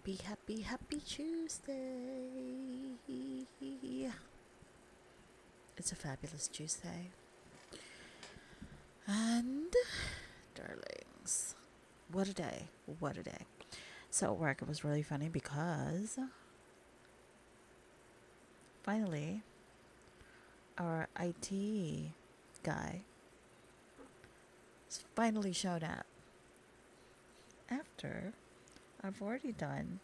Happy Tuesday. It's a fabulous Tuesday. And, darlings, what a day. What a day. So at work, it was really funny because finally, our IT guy finally showed up after I've already done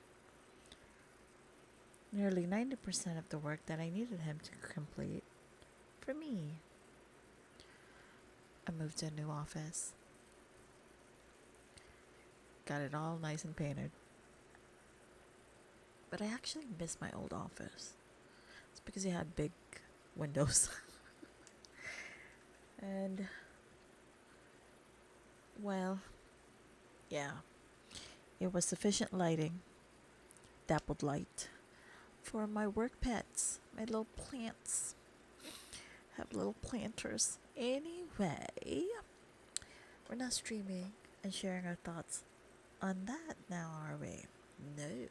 nearly 90% of the work that I needed him to complete for me. I moved to a new office. Got it all nice and painted. But I actually miss my old office. It's because it had big windows. And, well, yeah. It was sufficient lighting, dappled light, for my work pets, my little plants. Have little planters. Anyway, we're not streaming and sharing our thoughts on that now, are we? No.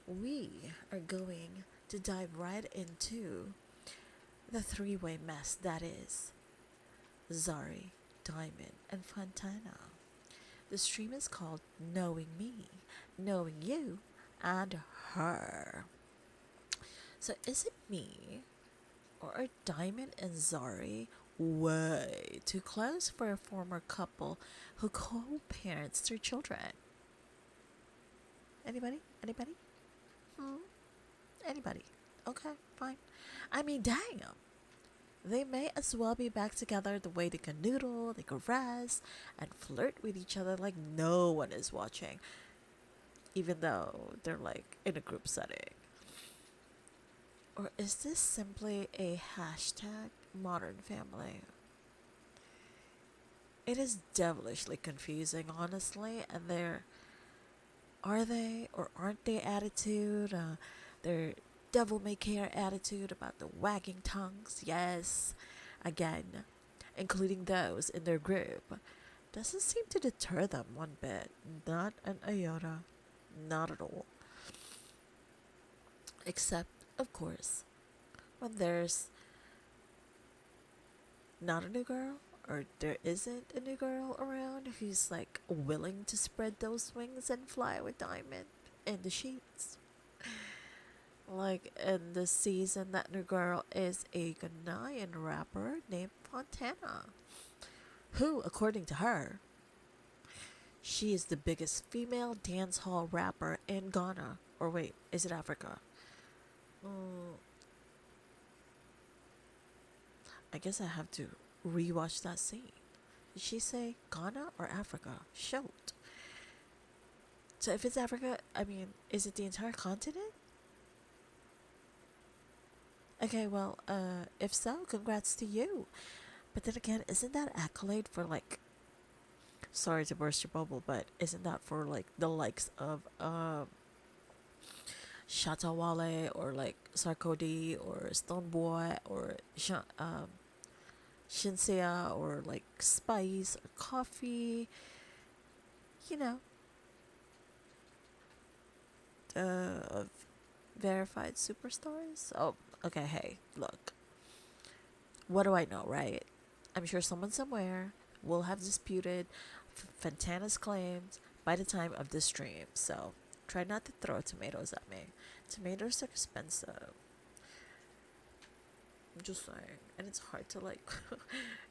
We are going to dive right into the three-way mess that is Zari, Diamond, and Fantana. The stream is called Knowing Me, Knowing You, and Her. So is it me, or are Diamond and Zari way too close for a former couple who co-parents their children? Anybody? Anybody? Anybody? Okay, fine. I mean, damn. They may as well be back together the way they can noodle, they can rest, and flirt with each other like no one is watching, even though they're like in a group setting. Or is this simply a hashtag modern family? It is devilishly confusing, honestly, and are they or aren't they attitude, their devil may care attitude about the wagging tongues, yes, again, including those in their group, doesn't seem to deter them one bit, not an iota, not at all. Except, of course, when there's not a new girl, or there isn't a new girl around who's like willing to spread those wings and fly with Diamond in the sheets. Like in this season, that new girl is a Ghanaian rapper named Fontana, who, according to her, she is the biggest female dancehall rapper in Ghana. Or wait, is it Africa? I guess I have to rewatch that scene. Did she say Ghana or Africa? Shoot. So if it's Africa, I mean, is it the entire continent? Okay, well, if so, congrats to you. But then again, isn't that accolade for like, sorry to burst your bubble, but isn't that for like the likes of Shatta Wale or like Sarkodie or Stonebwoy or Shinsea or like Spice or Coffee, you know, of verified superstars? Oh, okay, hey, look. What do I know, right? I'm sure someone somewhere will have disputed Fantana's claims by the time of this stream, so try not to throw tomatoes at me. Tomatoes are expensive. I'm just saying. And it's hard to like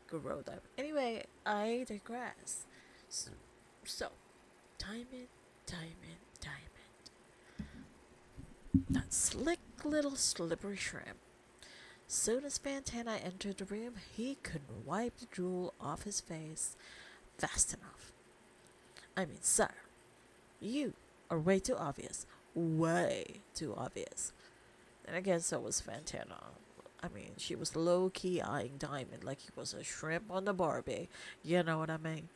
grow them. Anyway, I digress. So, diamond, diamond, diamond. That slick little slippery shrimp. Soon as Fantana entered the room, he couldn't wipe the drool off his face fast enough. I mean, sir, you are way too obvious. Way too obvious. And again, so was Fantana. I mean, she was low-key eyeing Diamond like he was a shrimp on the Barbie. You know what I mean?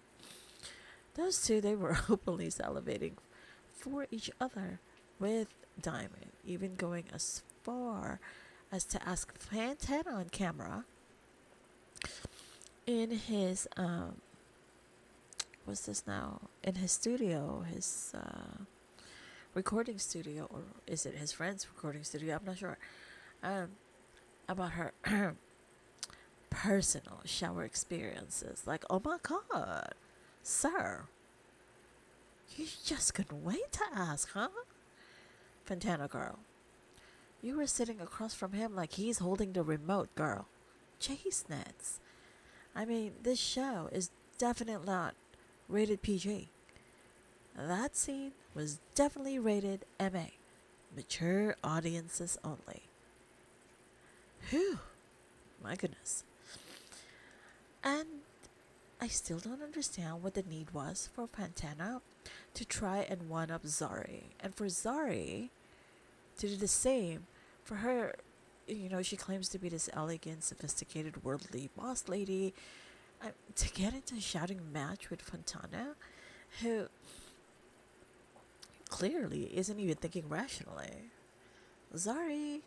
Those two, they were openly salivating for each other with Diamond, even going as far as to ask Fantana on camera in his what's this now? In his studio, his recording studio, or is it his friend's recording studio? I'm not sure. Um, about her personal shower experiences. Like, oh my god, sir, you just couldn't wait to ask, huh? Fantana girl, you were sitting across from him like he's holding the remote, girl. Chase nets. I mean, this show is definitely not rated PG. That scene was definitely rated MA. Mature audiences only. Whew, my goodness. And I still don't understand what the need was for Fantana to try and one up Zari. And for Zari to do the same for her. She claims to be this elegant, sophisticated, worldly boss lady. To get into a shouting match with Fontana, who clearly isn't even thinking rationally. Zari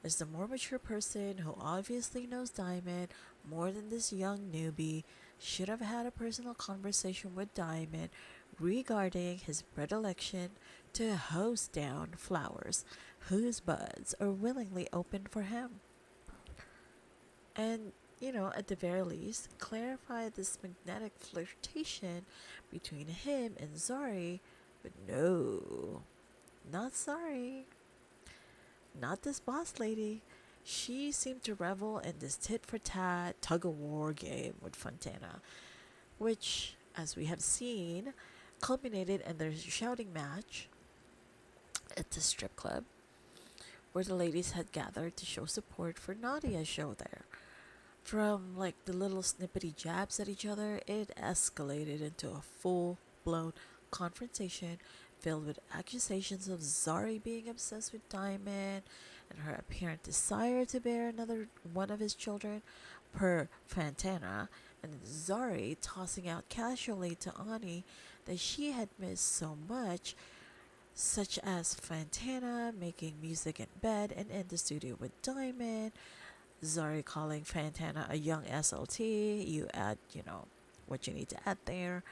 is the more mature person who obviously knows Diamond more than this young newbie. Should have had a personal conversation with Diamond regarding his predilection to hose down flowers whose buds are willingly open for him. And, at the very least, clarify this magnetic flirtation between him and Zari. But no, not Zari. Not this boss lady. She seemed to revel in this tit for tat tug of war game with Fontana, which, as we have seen, culminated in their shouting match at the strip club, where the ladies had gathered to show support for Nadia's show there. From like the little snippety jabs at each other, it escalated into a full blown confrontation filled with accusations of Zari being obsessed with Diamond and her apparent desire to bear another one of his children, per Fantana, and Zari tossing out casually to Ani that she had missed so much, such as Fantana making music in bed and in the studio with Diamond, Zari calling Fantana a young SLT. You add, what you need to add there.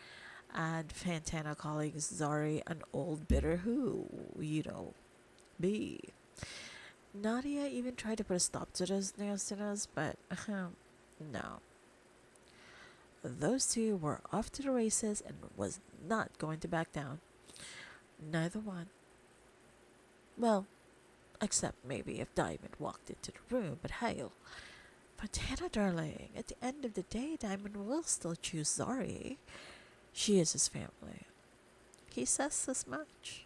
And Fantana calling Zari an old bitter who, be. Nadia even tried to put a stop to this nastiness, but no. Those two were off to the races and was not going to back down. Neither one. Well, except maybe if Diamond walked into the room, but hail. But Hannah, darling, at the end of the day, Diamond will still choose Zari. She is his family. He says as much.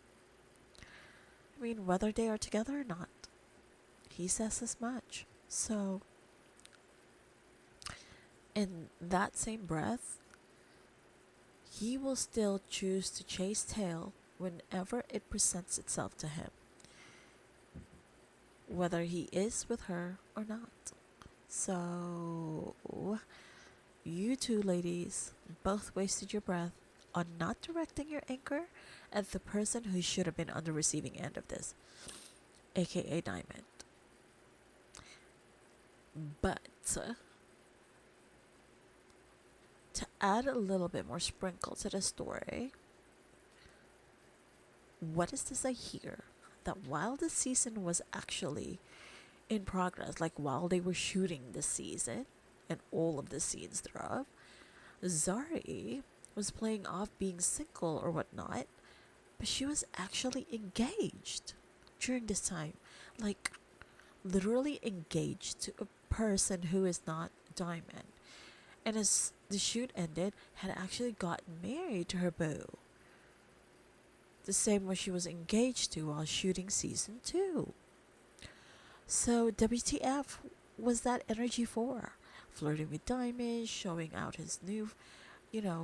I mean, whether they are together or not, he says as much. So, in that same breath, he will still choose to chase tail whenever it presents itself to him, whether he is with her or not. So, you two ladies both wasted your breath on not directing your anger at the person who should have been on the receiving end of this, aka Diamond. But to add a little bit more sprinkle to the story, what is this I hear? That while the season was actually in progress, like while they were shooting the season and all of the scenes thereof, Zari was playing off being single or whatnot, but she was actually engaged during this time. Like, literally engaged to a person who is not Diamond. And as the shoot ended, had actually gotten married to her beau. The same one she was engaged to while shooting season 2. So WTF was that energy for? Flirting with Diamond, showing out his new,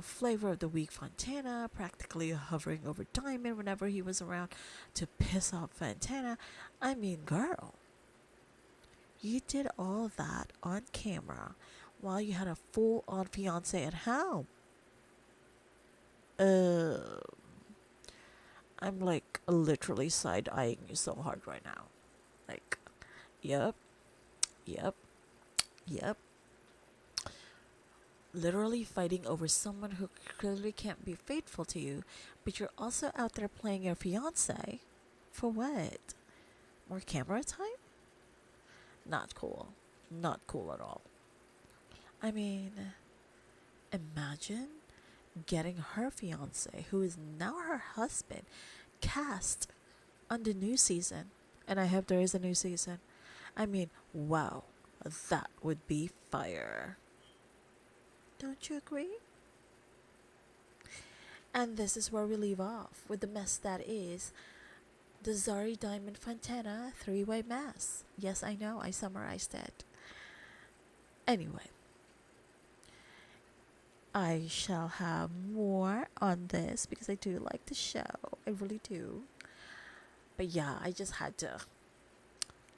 flavor of the week Fontana, practically hovering over Diamond whenever he was around to piss off Fontana. I mean, girl, you did all that on camera while you had a full-on fiance at home. I'm like literally side-eyeing you so hard right now. Like, yep. literally fighting over someone who clearly can't be faithful to you, but you're also out there playing your fiance. For what? More camera time? Not cool. Not cool at all. I mean, imagine getting her fiance, who is now her husband, cast on the new season. And I hope there is a new season. I mean, wow, that would be fire. Don't you agree? And this is where we leave off with the mess that is the Zari-Diamond-Fantana three-way mess. Yes, I know, I summarized it. Anyway, I shall have more on this because I do like the show. I really do. But yeah, I just had to.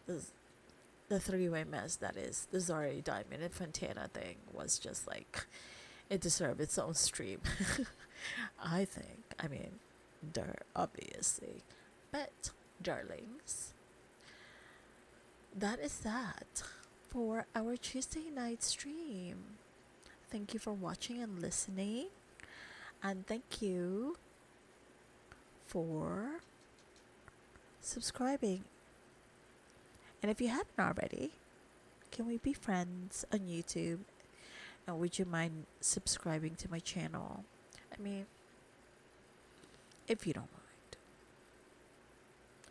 The three-way mess that is the Zari-Diamond-Fantana thing was just like, it deserved its own stream. I think. I mean, obviously. But, darlings, that is that for our Tuesday night stream. Thank you for watching and listening. And thank you for subscribing. And if you haven't already, can we be friends on YouTube? And would you mind subscribing to my channel? I mean, if you don't mind.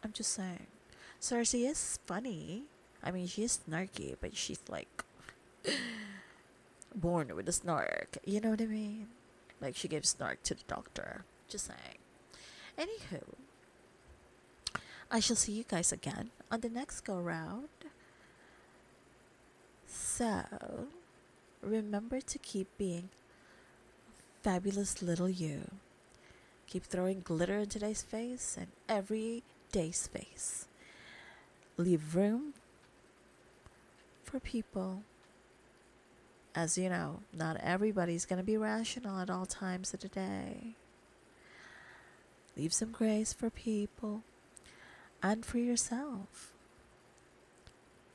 I'm just saying. Sarsci is funny. I mean, she's snarky, but she's like born with a snark. You know what I mean? Like she gives snark to the doctor. Just saying. Anywho, I shall see you guys again on the next go round. So, remember to keep being fabulous little you. Keep throwing glitter in today's face and every day's face. Leave room for people. As you know, not everybody's going to be rational at all times of the day. Leave some grace for people and for yourself.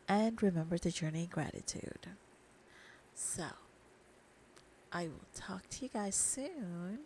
And remember to journey in gratitude. So, I will talk to you guys soon.